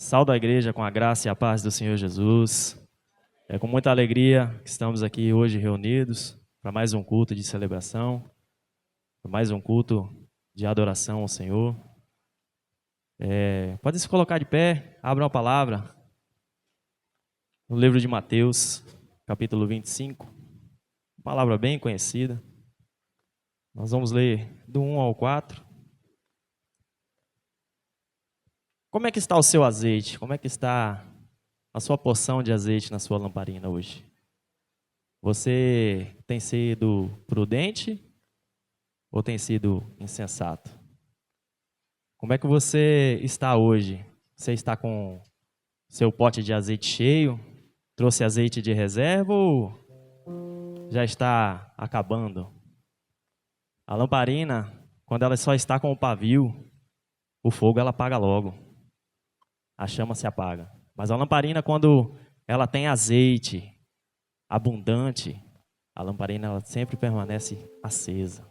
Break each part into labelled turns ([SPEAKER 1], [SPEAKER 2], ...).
[SPEAKER 1] Saúdo a igreja com a graça e a paz do Senhor Jesus. É com muita alegria que estamos aqui hoje reunidos para mais um culto de celebração, para mais um culto de adoração ao Senhor. Pode se colocar de pé, abra uma palavra no livro de Mateus, capítulo 25, uma palavra bem conhecida. Nós vamos ler do 1 ao 4. Como é que está o seu azeite? Como é que está a sua porção de azeite na sua lamparina hoje? Você tem sido prudente ou tem sido insensato? Como é que você está hoje? Você está com seu pote de azeite cheio? Trouxe azeite de reserva ou já está acabando? A lamparina, quando ela só está com o pavio, o fogo ela apaga logo. A chama se apaga. Mas a lamparina, quando ela tem azeite abundante, a lamparina ela sempre permanece acesa.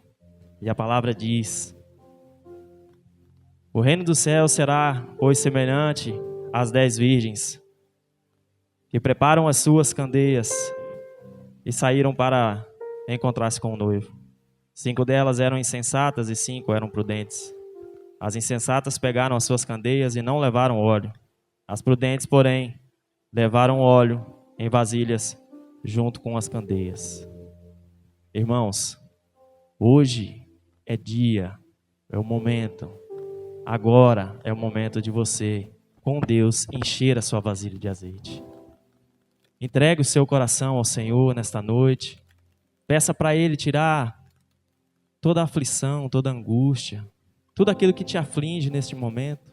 [SPEAKER 1] E a palavra diz: o reino do céu será, pois, semelhante às 10 virgens, que preparam as suas candeias e saíram para encontrar-se com o noivo. 5 delas eram insensatas e 5 eram prudentes. As insensatas pegaram as suas candeias e não levaram óleo. As prudentes, porém, levaram óleo em vasilhas junto com as candeias. Irmãos, hoje é dia, é o momento. Agora é o momento de você, com Deus, encher a sua vasilha de azeite. Entregue o seu coração ao Senhor nesta noite. Peça para Ele tirar toda a aflição, toda a angústia, tudo aquilo que te aflige neste momento.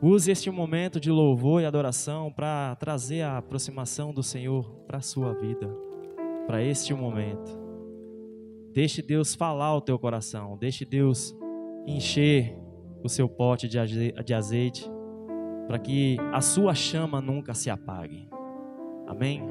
[SPEAKER 1] Use este momento de louvor e adoração para trazer a aproximação do Senhor para a sua vida, para este momento. Deixe Deus falar ao teu coração, deixe Deus encher o seu pote de azeite, para que a sua chama nunca se apague. Amém?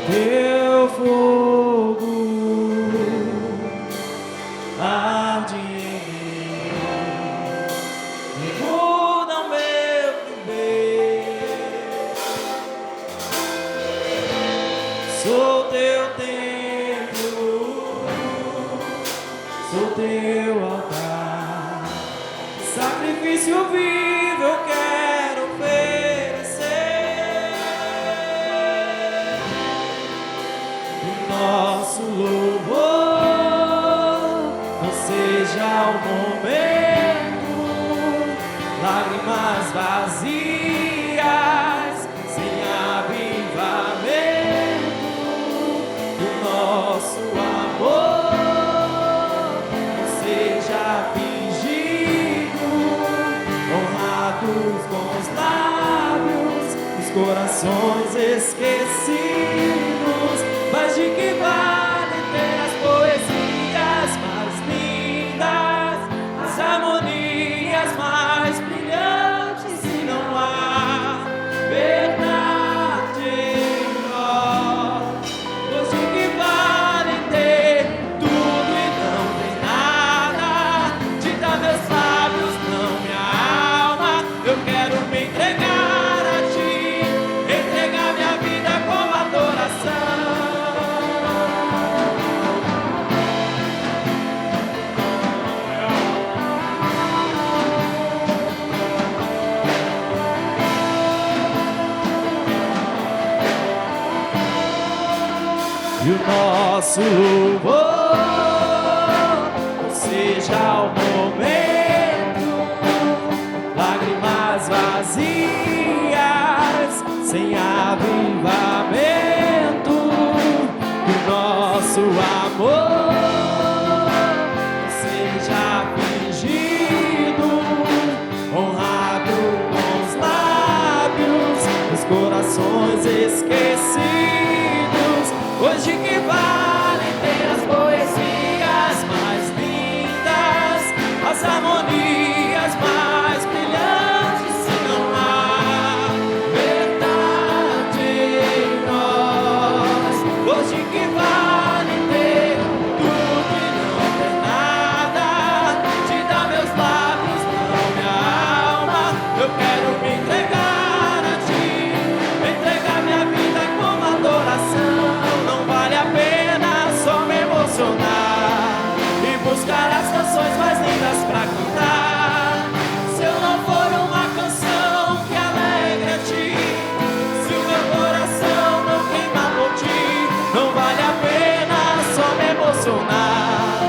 [SPEAKER 2] Teu fogo arde em mim, muda o meu viver. Sou teu templo, sou teu altar, sacrifício vivo eu quero oferecer. Nosso louvor não seja o momento, lágrimas vazias, sem avivamento. O nosso amor não seja fingido, honrados com os lábios, os corações esquecidos. Mas de que vale ter as poesias mais lindas, as harmonias mais brilhantes, se não há verdade em nós? Pois de que vale ter tudo e não ter nada, de dar meus lábios, não minha alma? Eu quero me entregar a ti, entregar minha vida como adoração. E o nosso louvor não seja o momento, lágrimas vazias, sem abre avivamento, que o nosso amor seja fingido, honrado com os lábios, os corações esquecidos. Hoje que vale ter as poesias mais lindas, as harmonias mais brilhantes, se não há verdade em nós. Hoje que vale ter tudo e não ter nada, te dar meus lábios, não minha alma. Eu quero me entregar a ti, entregar minha vida como adoração. Não vale a pena só me emocionar e buscar as canções mais lindas pra cantar. Se eu não for uma canção que alegre a ti, se o meu coração não queimar por ti, não vale a pena só me emocionar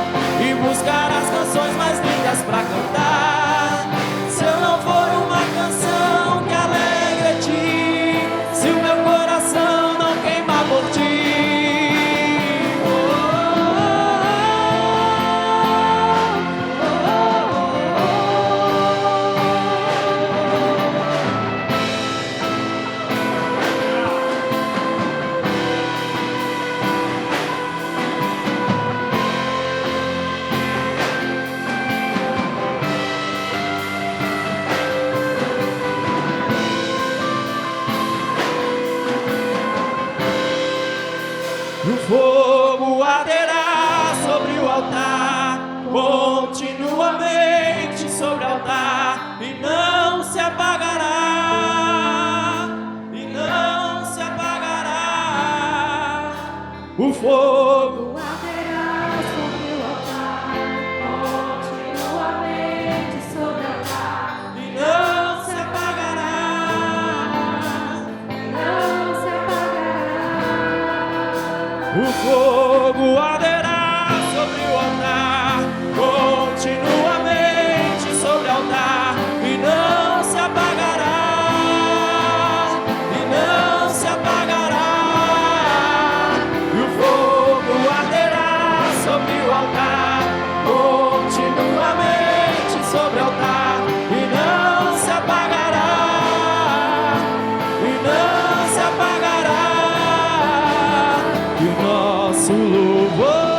[SPEAKER 2] e buscar as canções mais lindas pra cantar. Se eu não for uma canção que alegre a ti, se o meu coração não queimar por ti. O fogo arderá sobre o altar, continuamente sobre o altar, e não se apagará, e não se apagará. O fogo
[SPEAKER 3] arderá sobre o altar, continuamente sobre o altar,
[SPEAKER 2] e não se apagará.
[SPEAKER 3] não se apagará.
[SPEAKER 2] O fogo arderá sobre o altar, continuamente sobre o altar, e não se apagará, e não se apagará. E o fogo arderá sobre o altar, continuamente sobre o altar, e não se apagará, e não se apagará. Que o nosso louvor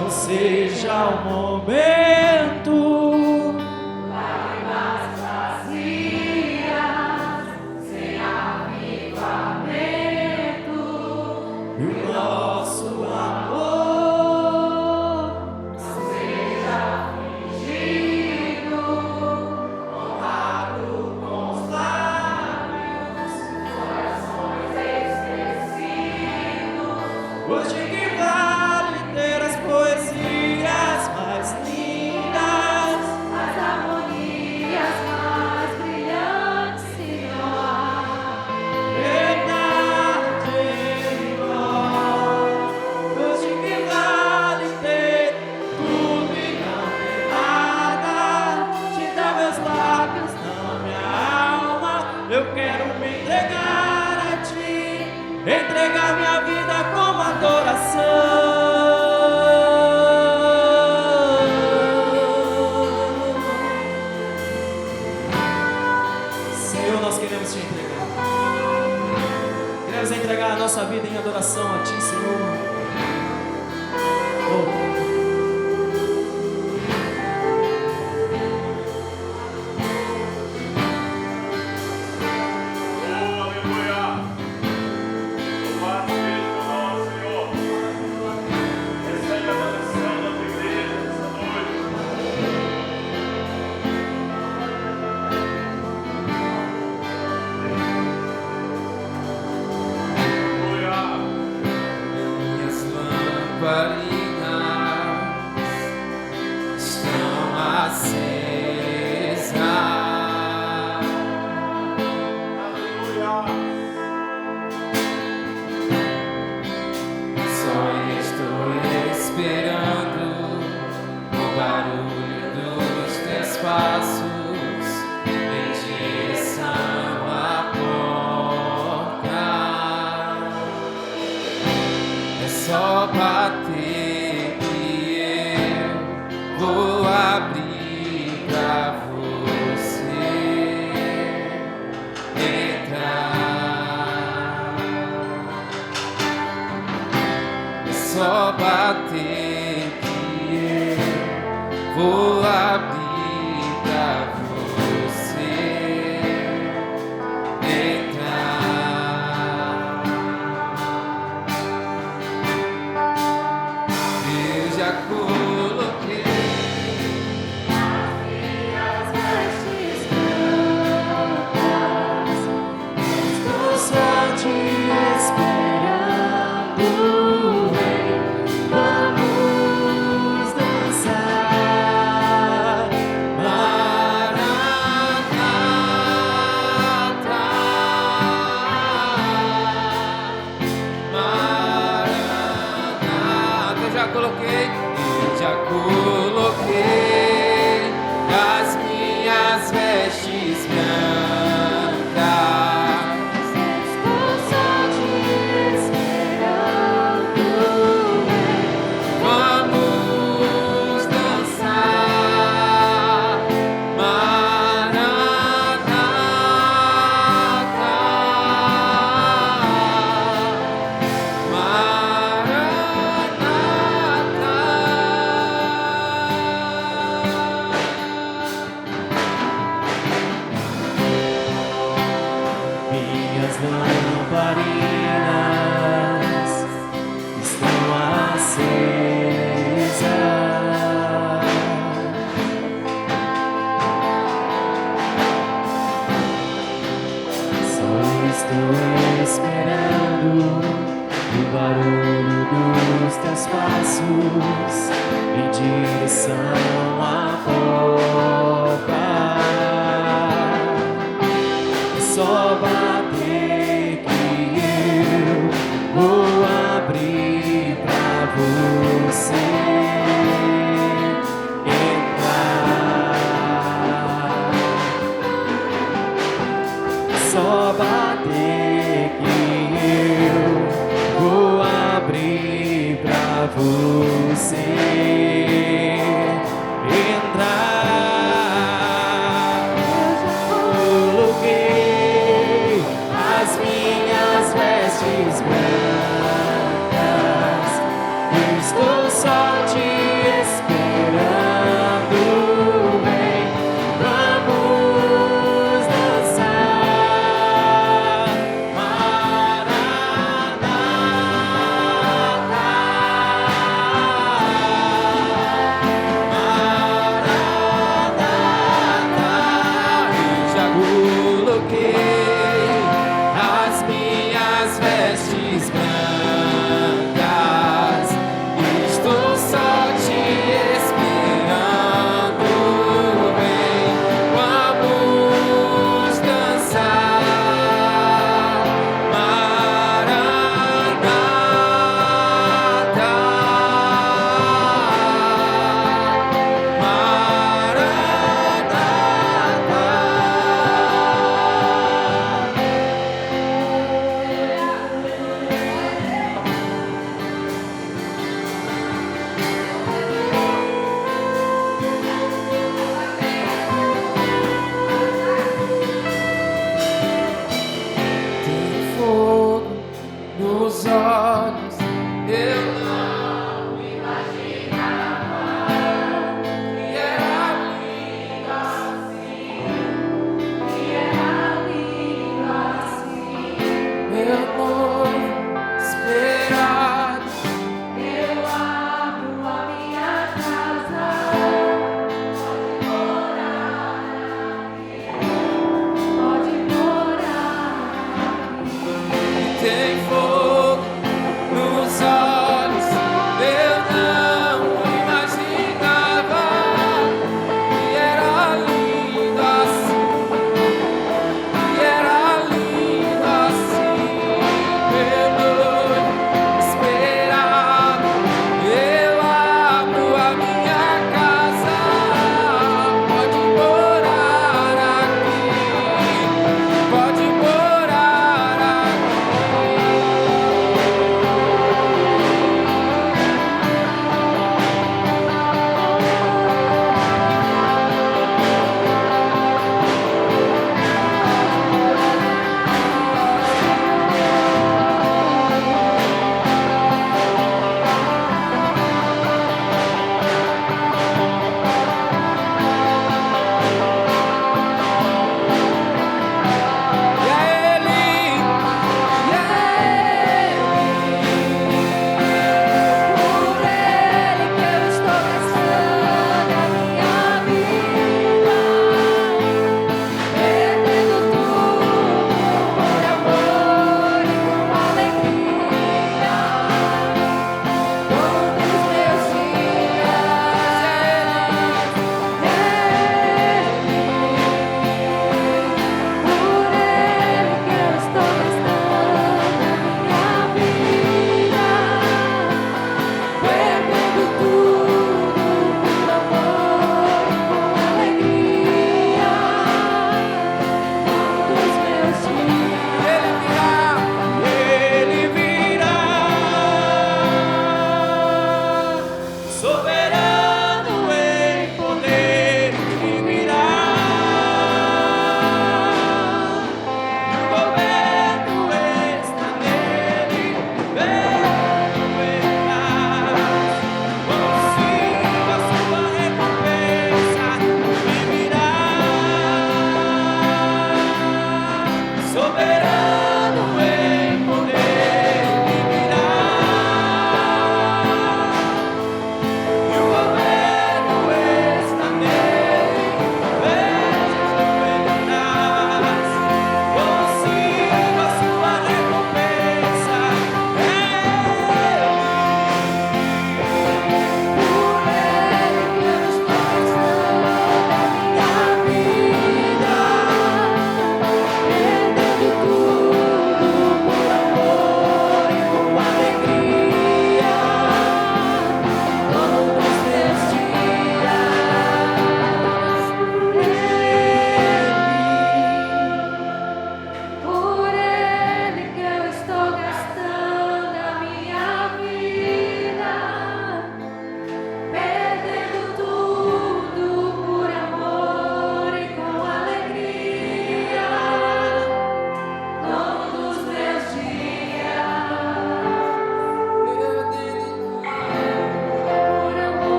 [SPEAKER 2] não seja o momento
[SPEAKER 3] Lágrimas vazias, sem avivamento,
[SPEAKER 2] e o nosso amor
[SPEAKER 3] seja fingido,
[SPEAKER 2] honrado com os lábios,
[SPEAKER 3] corações esquecidos.
[SPEAKER 2] hoje que vale ter as poesias mais lindas,
[SPEAKER 3] As harmonias mais brilhantes, se não há
[SPEAKER 2] verdade em nós. Hoje que vale ter tudo e não ter nada, te dar meus lábios, não minha alma. Eu quero me entregar a ti, entregar minha vida como adoração. Senhor, nós queremos te entregar. Queremos entregar a nossa vida em adoração a ti, Senhor. Oh.
[SPEAKER 4] Aleluia! Louvado seja o nosso Senhor. Recebe a adoração da tua igreja nessa noite. Aleluia!
[SPEAKER 2] só bater que eu vou abrir pra você entrar. É só bater que eu vou abrir pra você entrar. Eu já coloquei
[SPEAKER 3] Minhas vestes brancas, estou só te esperando. Vem, vamos dançar.
[SPEAKER 2] Maranata, eu já coloquei as minhas vestes brancas.
[SPEAKER 3] Estou só te esperando.
[SPEAKER 2] Vamos dançar.
[SPEAKER 1] Minhas lamparinas estão acesas. Só estou esperando o barulho dos teus passos em direção à porta. Só bater que eu vou abrir pra você entrar. Só bater que eu vou abrir pra você entrar. Coloquei as minhas vestes brancas, estou só te esperando. Vem, vamos dançar.
[SPEAKER 2] Eu já coloquei as minhas vestes brancas. Estou só te esperando. Vem, vamos dançar. Tem fogo nos olhos, eu não imaginava que era lindo assim. Meu noivo esperado,
[SPEAKER 3] Eu abro a minha casa, pode morar aqui.
[SPEAKER 2] tem fogo nos olhos, eu não imaginava que era lindo assim, meu noivo esperado. Eu abro a minha casa, pode morar aqui, pode morar aqui.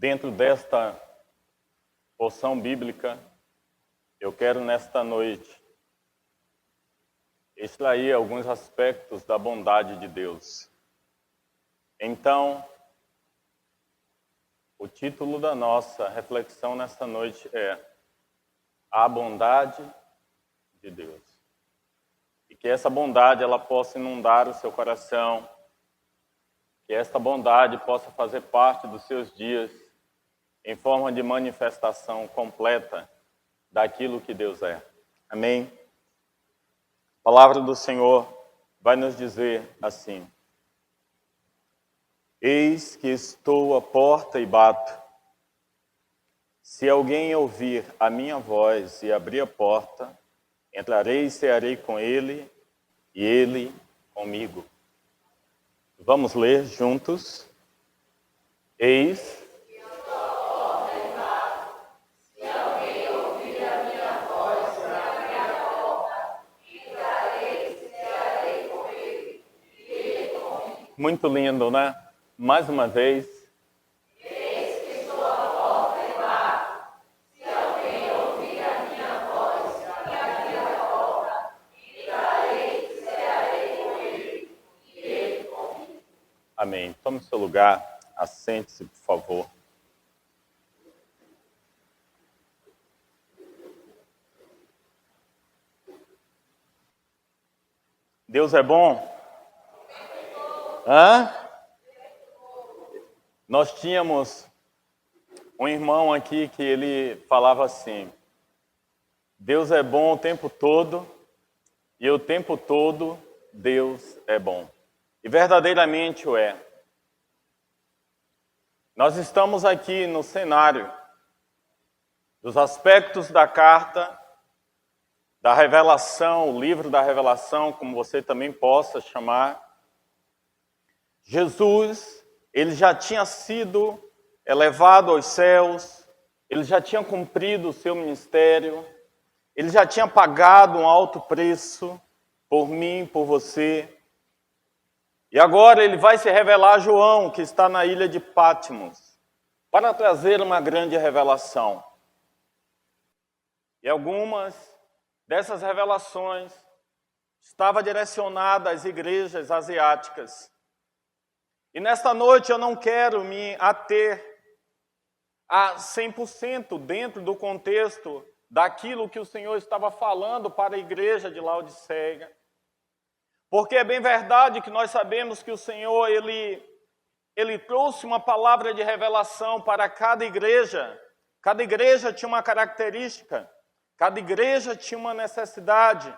[SPEAKER 5] dentro desta porção bíblica, eu quero nesta noite extrair alguns aspectos da bondade de Deus. Então, o título da nossa reflexão nesta noite é A Bondade de Deus. E que essa bondade ela possa inundar o seu coração, que esta bondade possa fazer parte dos seus dias em forma de manifestação completa daquilo que Deus é. Amém? A palavra do Senhor vai nos dizer assim: Eis que estou à porta e bato. Se alguém ouvir a minha voz e abrir a porta, entrarei e cearei com ele e ele comigo. Vamos ler juntos. Eis muito lindo, né? Mais uma vez.
[SPEAKER 3] Eis que estou à porta e bato. Se alguém ouvir a minha voz e abrir a porta, entrarei e cearei com ele, e ele comigo.
[SPEAKER 5] Amém. Tome seu lugar, assente-se, por favor. Deus é bom? Hã? Nós tínhamos um irmão aqui que ele falava assim: Deus é bom o tempo todo e o tempo todo Deus é bom. E verdadeiramente o é. Nós estamos aqui no cenário dos aspectos da carta, da revelação, o livro da revelação, como você também possa chamar. Jesus, ele já tinha sido elevado aos céus, ele já tinha cumprido o seu ministério, ele já tinha pagado um alto preço por mim, por você. E agora ele vai se revelar a João, que está na ilha de Patmos, para trazer uma grande revelação. E algumas dessas revelações estavam direcionadas às igrejas asiáticas. E nesta noite eu não quero me ater a 100% dentro do contexto daquilo que o Senhor estava falando para a igreja de Laodiceia. Porque é bem verdade que nós sabemos que o Senhor, ele trouxe uma palavra de revelação para cada igreja. Cada igreja tinha uma característica, cada igreja tinha uma necessidade.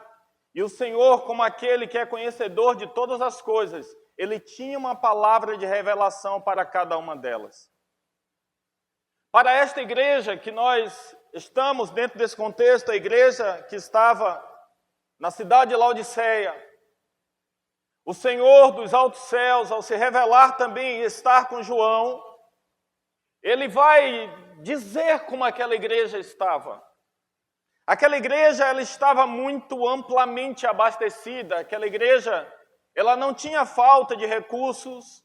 [SPEAKER 5] E o Senhor, como aquele que é conhecedor de todas as coisas, ele tinha uma palavra de revelação para cada uma delas. Para esta igreja que nós estamos dentro desse contexto, a igreja que estava na cidade de Laodiceia, o Senhor dos altos céus, ao se revelar também e estar com João, ele vai dizer como aquela igreja estava. Aquela igreja, ela estava muito amplamente abastecida. Aquela igreja, ela não tinha falta de recursos.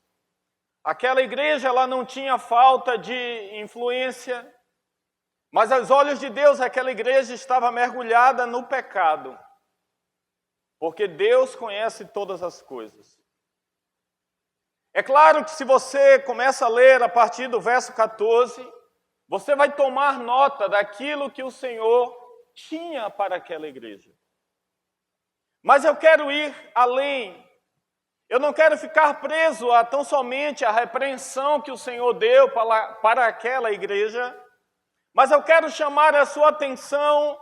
[SPEAKER 5] Aquela igreja, ela não tinha falta de influência. Mas aos olhos de Deus, aquela igreja estava mergulhada no pecado. Porque Deus conhece todas as coisas. É claro que se você começa a ler a partir do verso 14, você vai tomar nota daquilo que o Senhor tinha para aquela igreja. Mas eu quero ir além. Eu não quero ficar preso a tão somente a repreensão que o Senhor deu para aquela igreja, mas eu quero chamar a sua atenção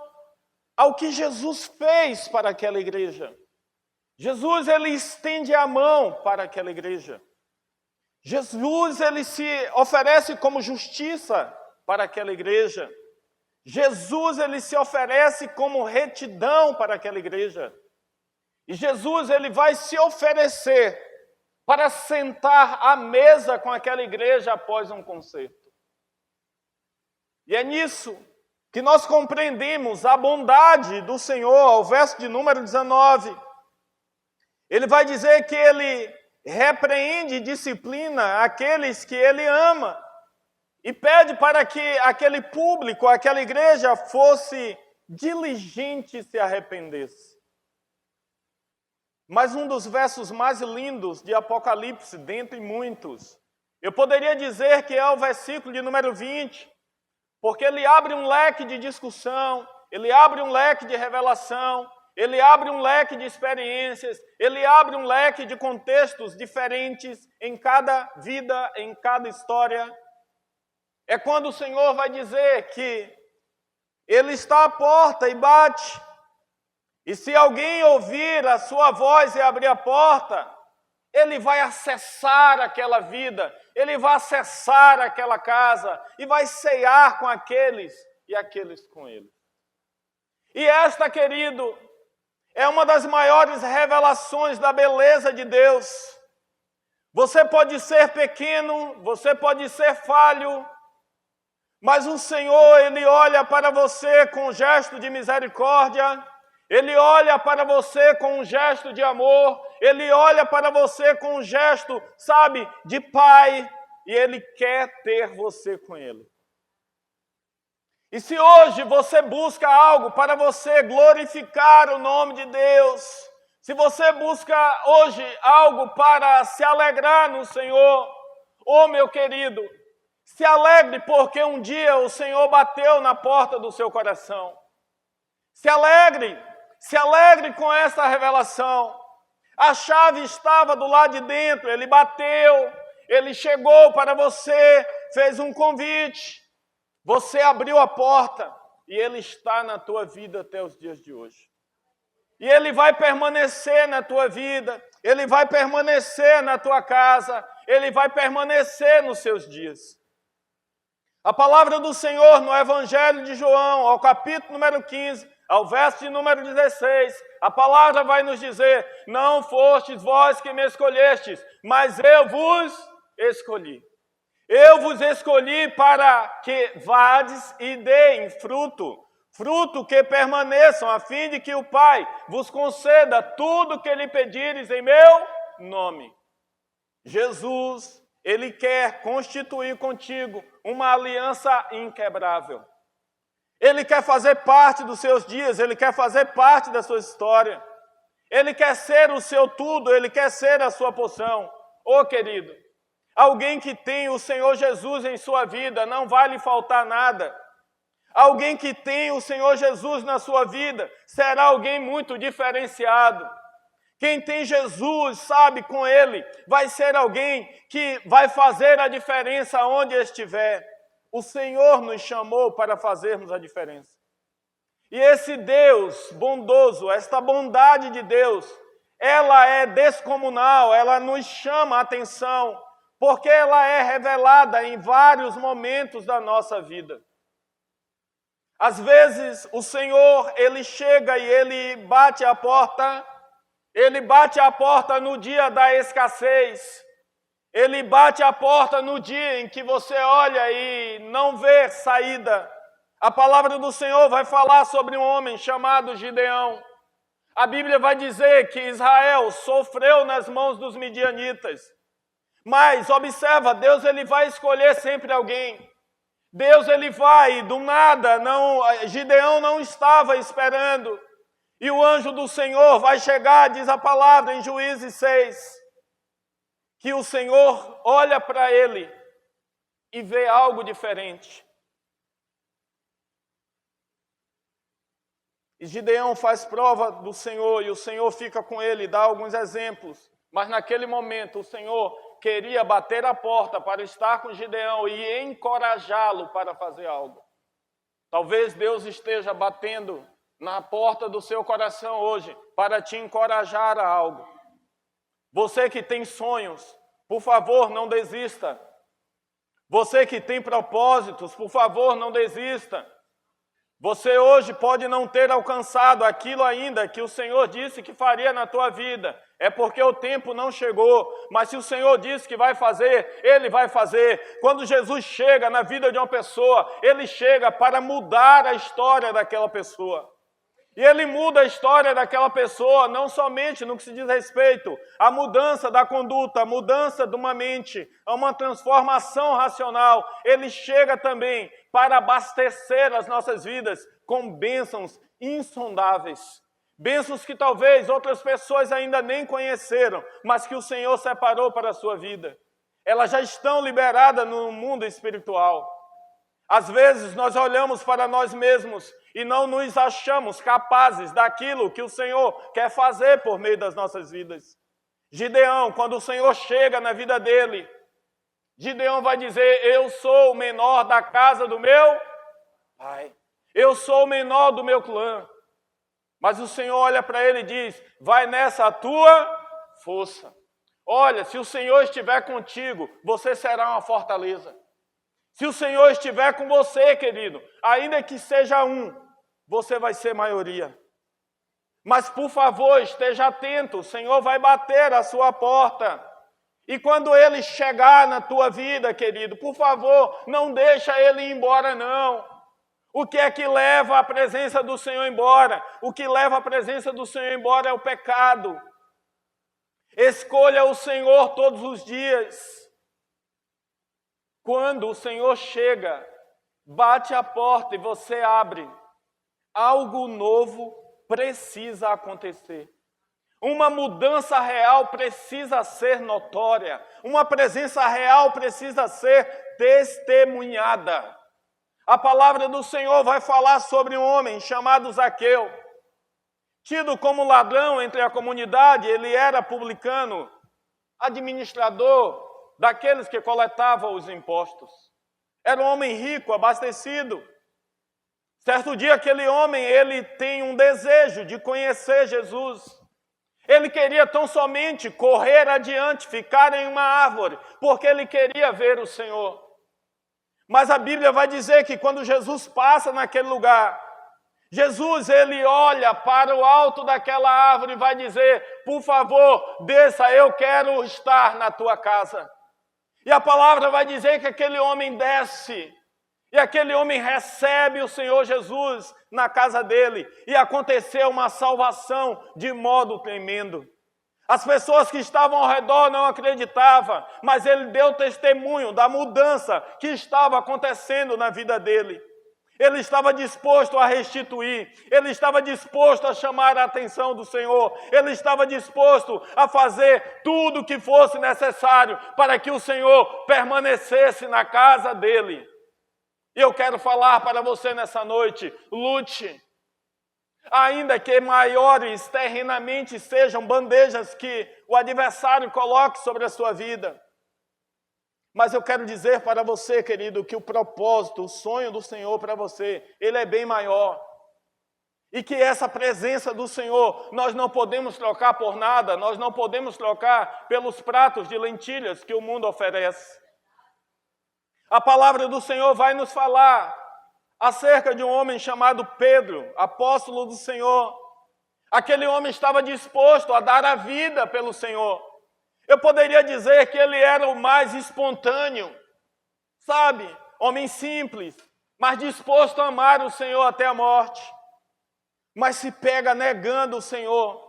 [SPEAKER 5] ao que Jesus fez para aquela igreja. Jesus, ele estende a mão para aquela igreja. Jesus, ele se oferece como justiça para aquela igreja. Jesus, ele se oferece como retidão para aquela igreja. E Jesus, ele vai se oferecer para sentar à mesa com aquela igreja após um concerto. E é nisso que nós compreendemos a bondade do Senhor, ao verso de número 19. Ele vai dizer que ele repreende e disciplina aqueles que ele ama. e pede para que aquele público, aquela igreja fosse diligente e se arrependesse. Mas um dos versos mais lindos de Apocalipse, dentre muitos, eu poderia dizer que é o versículo de número 20, porque ele abre um leque de discussão, ele abre um leque de revelação, ele abre um leque de experiências, ele abre um leque de contextos diferentes em cada vida, em cada história. É quando o Senhor vai dizer que Ele está à porta e bate. E se alguém ouvir a sua voz e abrir a porta, ele vai acessar aquela vida, ele vai acessar aquela casa e vai ceiar com aqueles e aqueles com ele. E esta, querido, é uma das maiores revelações da beleza de Deus. Você pode ser pequeno, você pode ser falho, mas o Senhor, Ele olha para você com um gesto de misericórdia, Ele olha para você com um gesto de amor, Ele olha para você com um gesto, sabe, de pai, e Ele quer ter você com Ele. E se hoje você busca algo para você glorificar o nome de Deus, se você busca hoje algo para se alegrar no Senhor, ô meu querido, se alegre porque um dia o Senhor bateu na porta do seu coração. Se alegre com essa revelação. A chave estava do lado de dentro, Ele bateu, Ele chegou para você, fez um convite. Você abriu a porta e Ele está na tua vida até os dias de hoje. E Ele vai permanecer na tua vida, Ele vai permanecer na tua casa, Ele vai permanecer nos seus dias. A palavra do Senhor no Evangelho de João, ao capítulo número 15, ao verso de número 16, a palavra vai nos dizer: não fostes vós que me escolhestes, mas eu vos escolhi. Eu vos escolhi para que vades e deem fruto, fruto que permaneçam, a fim de que o Pai vos conceda tudo que lhe pedires em meu nome. Jesus, Ele quer constituir contigo uma aliança inquebrável. Ele quer fazer parte dos seus dias, Ele quer fazer parte da sua história. Ele quer ser o seu tudo, Ele quer ser a sua porção. Ô querido, alguém que tem o Senhor Jesus em sua vida, não vai lhe faltar nada. Alguém que tem o Senhor Jesus na sua vida, será alguém muito diferenciado. Quem tem Jesus, sabe, com Ele, vai ser alguém que vai fazer a diferença onde estiver. O Senhor nos chamou para fazermos a diferença. E esse Deus bondoso, esta bondade de Deus, ela é descomunal, ela nos chama a atenção, porque ela é revelada em vários momentos da nossa vida. Às vezes, o Senhor, Ele chega e Ele bate a porta. Ele bate a porta no dia da escassez. Ele bate a porta no dia em que você olha e não vê saída. A palavra do Senhor vai falar sobre um homem chamado Gideão. A Bíblia vai dizer que Israel sofreu nas mãos dos midianitas. Mas, observa, Deus ele vai escolher sempre alguém. Deus ele vai, do nada, Gideão não estava esperando. E o anjo do Senhor vai chegar, diz a palavra em Juízes 6, que o Senhor olha para ele e vê algo diferente. E Gideão faz prova do Senhor e o Senhor fica com ele, dá alguns exemplos. Mas naquele momento o Senhor queria bater a porta para estar com Gideão e encorajá-lo para fazer algo. Talvez Deus esteja batendo na porta do seu coração hoje para te encorajar a algo. Você que tem sonhos, por favor, não desista. Você que tem propósitos, por favor, não desista. Você hoje pode não ter alcançado aquilo ainda que o Senhor disse que faria na tua vida. É porque o tempo não chegou. Mas se o Senhor disse que vai fazer, Ele vai fazer. Quando Jesus chega na vida de uma pessoa, Ele chega para mudar a história daquela pessoa. E ele muda a história daquela pessoa, não somente no que se diz respeito à mudança da conduta, à mudança de uma mente, a uma transformação racional. Ele chega também para abastecer as nossas vidas com bênçãos insondáveis. Bênçãos que talvez outras pessoas ainda nem conheceram, mas que o Senhor separou para a sua vida. Elas já estão liberadas no mundo espiritual. Às vezes nós olhamos para nós mesmos e não nos achamos capazes daquilo que o Senhor quer fazer por meio das nossas vidas. Gideão, quando o Senhor chega na vida dele, Gideão vai dizer: eu sou o menor da casa do meu pai. Eu sou o menor do meu clã. Mas o Senhor olha para ele e diz: vai nessa a tua força. Olha, se o Senhor estiver contigo, você será uma fortaleza. Se o Senhor estiver com você, querido, ainda que seja um, você vai ser maioria. Mas, por favor, esteja atento, o Senhor vai bater a sua porta. E quando ele chegar na tua vida, querido, por favor, não deixa ele ir embora, não. O que é que leva a presença do Senhor embora? O que leva a presença do Senhor embora é o pecado. Escolha o Senhor todos os dias. Quando o Senhor chega, bate a porta e você abre, algo novo precisa acontecer. Uma mudança real precisa ser notória. Uma presença real precisa ser testemunhada. A palavra do Senhor vai falar sobre um homem chamado Zaqueu. Tido como ladrão entre a comunidade, ele era publicano, administrador daqueles que coletavam os impostos. Era um homem rico, abastecido. Certo dia, aquele homem, ele tem um desejo de conhecer Jesus. Ele queria tão somente correr adiante, ficar em uma árvore, porque ele queria ver o Senhor. Mas a Bíblia vai dizer que quando Jesus passa naquele lugar, Jesus, ele olha para o alto daquela árvore e vai dizer: por favor, desça, eu quero estar na tua casa. E a palavra vai dizer que aquele homem desce, e aquele homem recebe o Senhor Jesus na casa dele, e aconteceu uma salvação de modo tremendo. As pessoas que estavam ao redor não acreditavam, mas ele deu testemunho da mudança que estava acontecendo na vida dele. Ele estava disposto a restituir, ele estava disposto a chamar a atenção do Senhor, ele estava disposto a fazer tudo o que fosse necessário para que o Senhor permanecesse na casa dele. E eu quero falar para você nessa noite: lute, ainda que maiores terrenamente sejam bandejas que o adversário coloque sobre a sua vida. Mas eu quero dizer para você, querido, que o propósito, o sonho do Senhor para você, ele é bem maior. E que essa presença do Senhor, nós não podemos trocar por nada, nós não podemos trocar pelos pratos de lentilhas que o mundo oferece. A palavra do Senhor vai nos falar acerca de um homem chamado Pedro, apóstolo do Senhor. Aquele homem estava disposto a dar a vida pelo Senhor. Eu poderia dizer que ele era o mais espontâneo, sabe? Homem simples, mas disposto a amar o Senhor até a morte. Mas se pega negando o Senhor.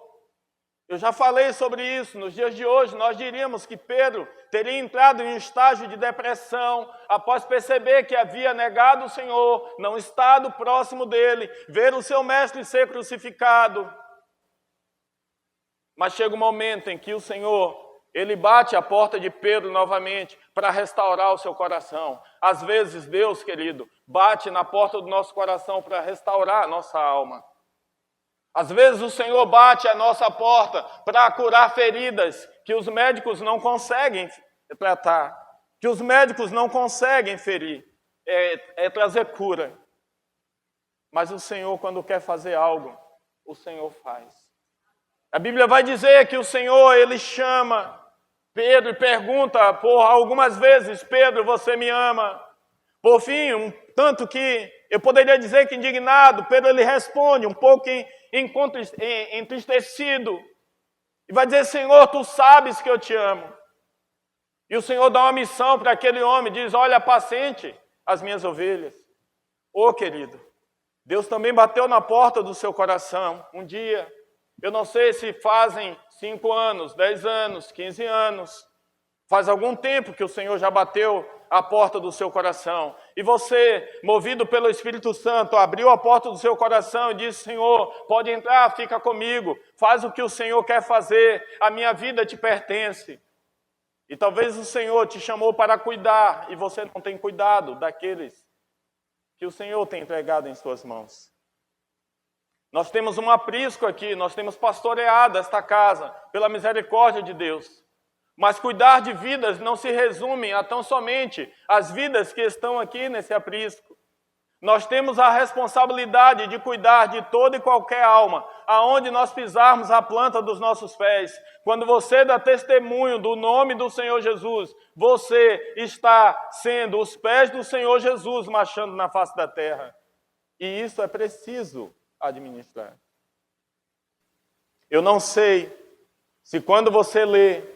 [SPEAKER 5] Eu já falei sobre isso. Nos dias de hoje, nós diríamos que Pedro teria entrado em um estágio de depressão após perceber que havia negado o Senhor, não estado próximo dele, ver o seu mestre ser crucificado. Mas chega um momento em que o Senhor, ele bate a porta de Pedro novamente para restaurar o seu coração. Às vezes Deus, querido, bate na porta do nosso coração para restaurar a nossa alma. Às vezes o Senhor bate a nossa porta para curar feridas que os médicos não conseguem tratar, que os médicos não conseguem ferir, trazer cura. Mas o Senhor, quando quer fazer algo, o Senhor faz. A Bíblia vai dizer que o Senhor, ele chama Pedro e pergunta por algumas vezes: Pedro, você me ama? Por fim, tanto que eu poderia dizer que indignado, Pedro ele responde um pouco entristecido e vai dizer: Senhor, tu sabes que eu te amo. E o Senhor dá uma missão para aquele homem, diz: olha, apacente as minhas ovelhas. Ô querido, Deus também bateu na porta do seu coração um dia. Eu não sei se fazem 5 anos, 10 anos, 15 anos. Faz algum tempo que o Senhor já bateu a porta do seu coração. E você, movido pelo Espírito Santo, abriu a porta do seu coração e disse: Senhor, pode entrar, fica comigo. Faz o que o Senhor quer fazer. A minha vida te pertence. E talvez o Senhor te chamou para cuidar e você não tem cuidado daqueles que o Senhor tem entregado em suas mãos. Nós temos um aprisco aqui, nós temos pastoreado esta casa pela misericórdia de Deus. Mas cuidar de vidas não se resume a tão somente as vidas que estão aqui nesse aprisco. Nós temos a responsabilidade de cuidar de toda e qualquer alma, aonde nós pisarmos a planta dos nossos pés. Quando você dá testemunho do nome do Senhor Jesus, você está sendo os pés do Senhor Jesus marchando na face da terra. E isso é preciso administrar. Eu não sei se quando você lê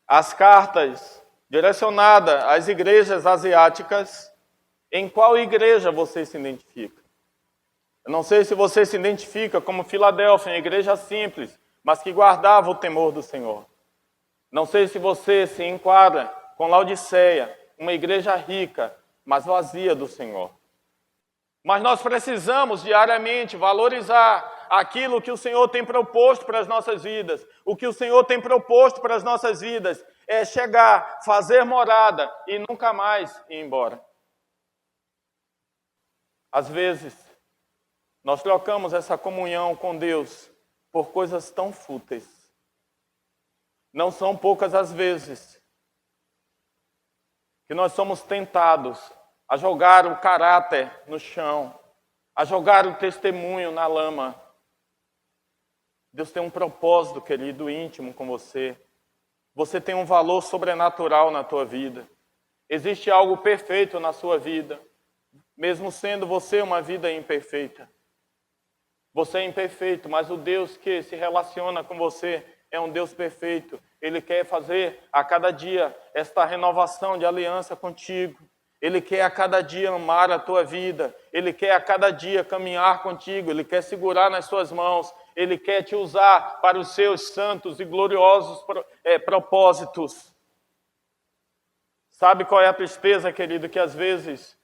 [SPEAKER 5] as cartas direcionadas às igrejas asiáticas, em qual igreja você se identifica? Eu não sei se você se identifica como Filadélfia, uma igreja simples, mas que guardava o temor do Senhor. Não sei se você se enquadra com Laodiceia, uma igreja rica, mas vazia do Senhor. Mas nós precisamos diariamente valorizar aquilo que o Senhor tem proposto para as nossas vidas. O que o Senhor tem proposto para as nossas vidas é chegar, fazer morada e nunca mais ir embora. Às vezes, nós trocamos essa comunhão com Deus por coisas tão fúteis. Não são poucas as vezes que nós somos tentados a jogar o caráter no chão, a jogar o testemunho na lama. Deus tem um propósito, querido, íntimo com você. Você tem um valor sobrenatural na tua vida. Existe algo perfeito na sua vida, mesmo sendo você uma vida imperfeita. Você é imperfeito, mas o Deus que se relaciona com você é um Deus perfeito. Ele quer fazer a cada dia esta renovação de aliança contigo. Ele quer a cada dia amar a tua vida. Ele quer a cada dia caminhar contigo. Ele quer segurar nas suas mãos. Ele quer te usar para os seus santos e gloriosos propósitos. Sabe qual é a tristeza, querido? Que às vezes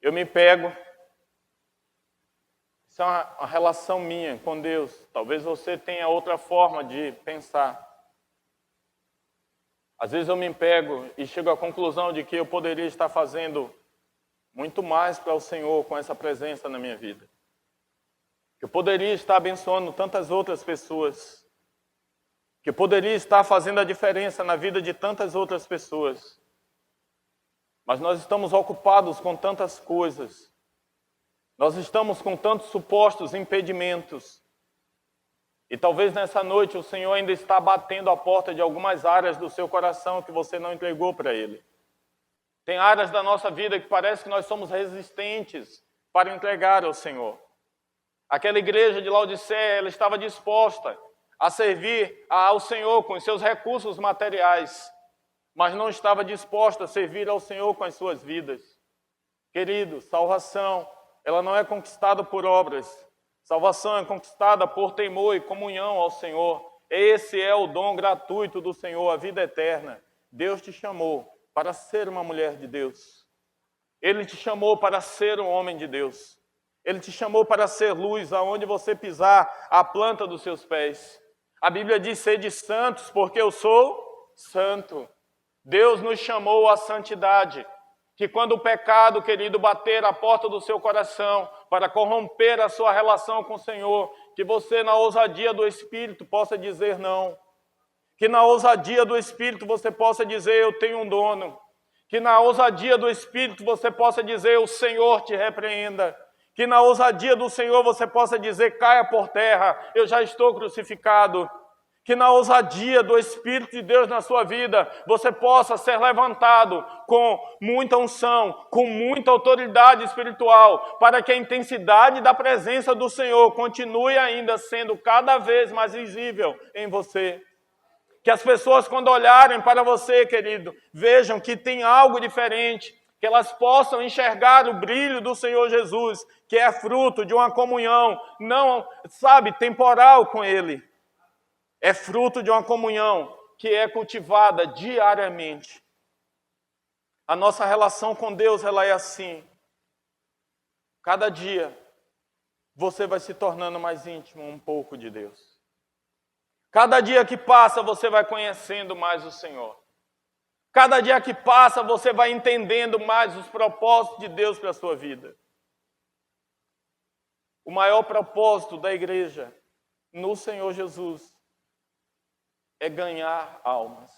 [SPEAKER 5] eu me pego. Isso é uma relação minha com Deus. Talvez você tenha outra forma de pensar. Às vezes eu me pego e chego à conclusão de que eu poderia estar fazendo muito mais para o Senhor com essa presença na minha vida. Que eu poderia estar abençoando tantas outras pessoas. Que eu poderia estar fazendo a diferença na vida de tantas outras pessoas. Mas nós estamos ocupados com tantas coisas. Nós estamos com tantos supostos impedimentos. E talvez nessa noite o Senhor ainda está batendo a porta de algumas áreas do seu coração que você não entregou para Ele. Tem áreas da nossa vida que parece que nós somos resistentes para entregar ao Senhor. Aquela igreja de Laodiceia, ela estava disposta a servir ao Senhor com os seus recursos materiais, mas não estava disposta a servir ao Senhor com as suas vidas. Querido, salvação, ela não é conquistada por obras. Salvação é conquistada por temor e comunhão ao Senhor. Esse é o dom gratuito do Senhor, a vida eterna. Deus te chamou para ser uma mulher de Deus. Ele te chamou para ser um homem de Deus. Ele te chamou para ser luz aonde você pisar a planta dos seus pés. A Bíblia diz: sede santos, porque eu sou santo. Deus nos chamou à santidade. Que quando o pecado, querido, bater a porta do seu coração para corromper a sua relação com o Senhor, que você, na ousadia do Espírito, possa dizer não. Que na ousadia do Espírito você possa dizer: eu tenho um dono. Que na ousadia do Espírito você possa dizer: o Senhor te repreenda. Que na ousadia do Senhor você possa dizer: caia por terra, eu já estou crucificado. Que na ousadia do Espírito de Deus na sua vida, você possa ser levantado com muita unção, com muita autoridade espiritual, para que a intensidade da presença do Senhor continue ainda sendo cada vez mais visível em você. Que as pessoas, quando olharem para você, querido, vejam que tem algo diferente, que elas possam enxergar o brilho do Senhor Jesus, que é fruto de uma comunhão, não, temporal com Ele. É fruto de uma comunhão que é cultivada diariamente. A nossa relação com Deus, ela é assim. Cada dia, você vai se tornando mais íntimo um pouco de Deus. Cada dia que passa, você vai conhecendo mais o Senhor. Cada dia que passa, você vai entendendo mais os propósitos de Deus para a sua vida. O maior propósito da igreja no Senhor Jesus é ganhar almas.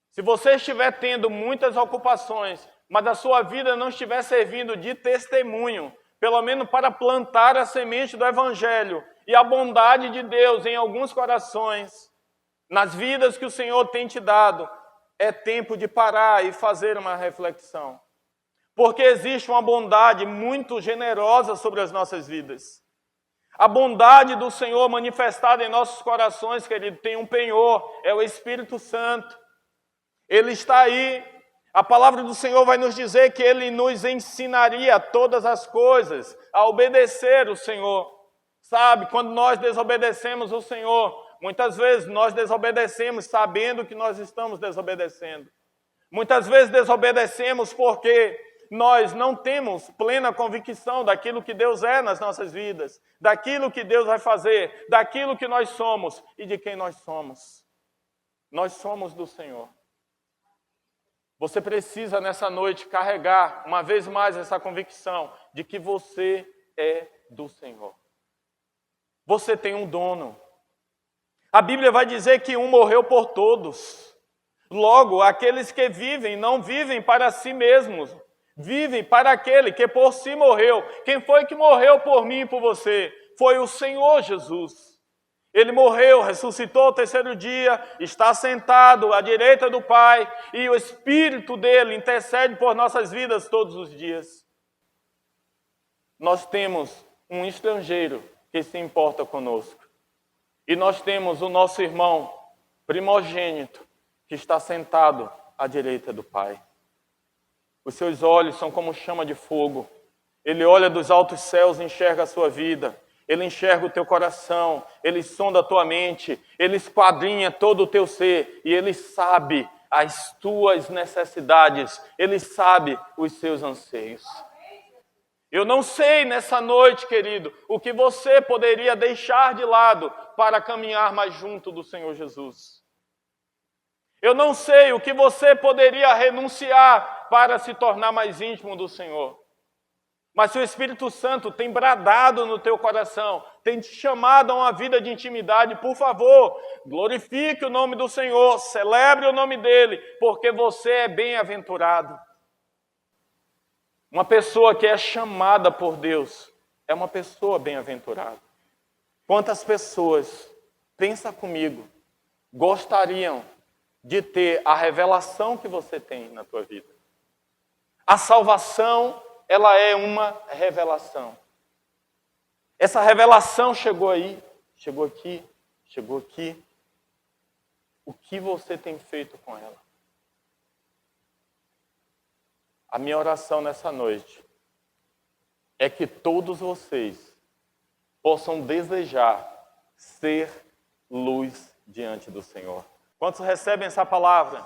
[SPEAKER 5] Se você estiver tendo muitas ocupações, mas a sua vida não estiver servindo de testemunho, pelo menos para plantar a semente do Evangelho e a bondade de Deus em alguns corações, nas vidas que o Senhor tem te dado, é tempo de parar e fazer uma reflexão. Porque existe uma bondade muito generosa sobre as nossas vidas. A bondade do Senhor manifestada em nossos corações, querido, tem um penhor, é o Espírito Santo. Ele está aí. A palavra do Senhor vai nos dizer que Ele nos ensinaria todas as coisas, a obedecer o Senhor. Sabe, quando nós desobedecemos o Senhor, muitas vezes nós desobedecemos sabendo que nós estamos desobedecendo. Muitas vezes desobedecemos porque nós não temos plena convicção daquilo que Deus é nas nossas vidas, daquilo que Deus vai fazer, daquilo que nós somos e de quem nós somos. Nós somos do Senhor. Você precisa nessa noite carregar uma vez mais essa convicção de que você é do Senhor. Você tem um dono. A Bíblia vai dizer que um morreu por todos. Logo, aqueles que vivem não vivem para si mesmos, vivem para aquele que por si morreu. Quem foi que morreu por mim e por você? Foi o Senhor Jesus. Ele morreu, ressuscitou ao terceiro dia, está sentado à direita do Pai e o Espírito dele intercede por nossas vidas todos os dias. Nós temos um estrangeiro que se importa conosco. E nós temos o nosso irmão primogênito que está sentado à direita do Pai. Os seus olhos são como chama de fogo. Ele olha dos altos céus e enxerga a sua vida. Ele enxerga o teu coração, Ele sonda a tua mente, Ele esquadrinha todo o teu ser e Ele sabe as tuas necessidades, Ele sabe os seus anseios. Eu não sei nessa noite, querido, o que você poderia deixar de lado para caminhar mais junto do Senhor Jesus. Eu não sei o que você poderia renunciar para se tornar mais íntimo do Senhor. Mas se o Espírito Santo tem bradado no teu coração, tem te chamado a uma vida de intimidade, por favor, glorifique o nome do Senhor, celebre o nome dEle, porque você é bem-aventurado. Uma pessoa que é chamada por Deus é uma pessoa bem-aventurada. Quantas pessoas, pensa comigo, gostariam de ter a revelação que você tem na tua vida? A salvação, ela é uma revelação. Essa revelação chegou aí, chegou aqui, chegou aqui. O que você tem feito com ela? A minha oração nessa noite é que todos vocês possam desejar ser luz diante do Senhor. Quantos recebem essa palavra?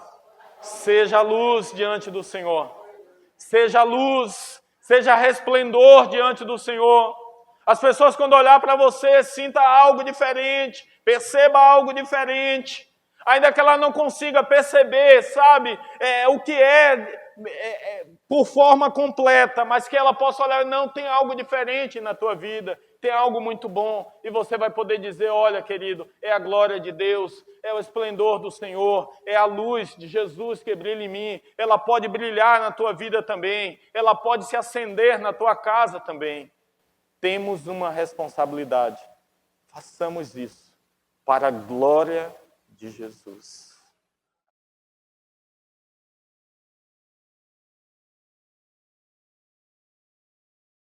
[SPEAKER 5] Seja luz diante do Senhor. Seja luz. Seja resplendor diante do Senhor. As pessoas, quando olhar para você, sinta algo diferente, perceba algo diferente. Ainda que ela não consiga perceber, sabe, o que por forma completa, mas que ela possa olhar, não, tem algo diferente na tua vida, tem algo muito bom. E você vai poder dizer, olha, querido, é a glória de Deus, é o esplendor do Senhor, é a luz de Jesus que brilha em mim. Ela pode brilhar na tua vida também, ela pode se acender na tua casa também. Temos uma responsabilidade. Façamos isso para a glória de Jesus.